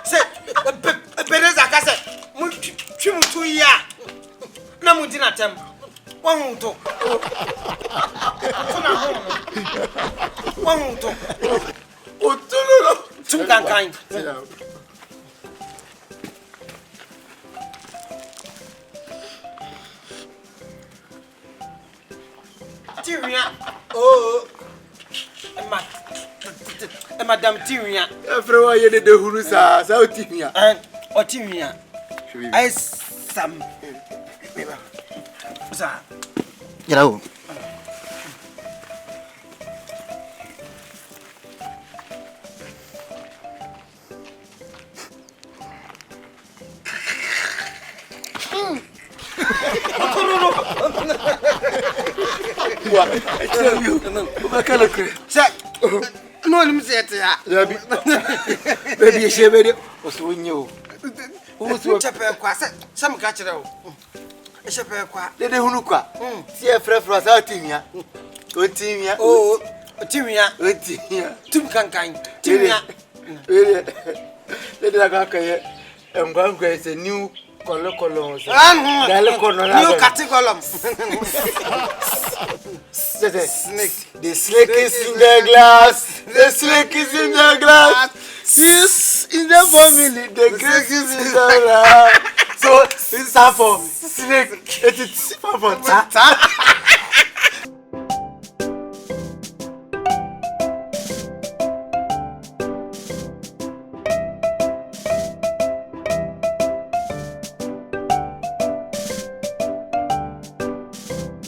Say, Pereza Cassa, Chimutuya. Namudina Tem. One to. One to. Two kind. Oh, Madame Tiria. Everyone, you did the Hurusa, South Timia, And Otimia. I some. you know. What? I tell you, I can't agree. No, let me say it. Baby, you share video. What's when you? Who's your chapel? Some catch it out. A chapel. Did the Hunuka? See a friend from South Timia. Timia. Oh, Timia. Two kind. Timia. Let the Gaka and one grace a new color. New category. The snake is in the glass. The snake is in the glass. This in the family. The snake is in the glass. So it's time for snake. It's time for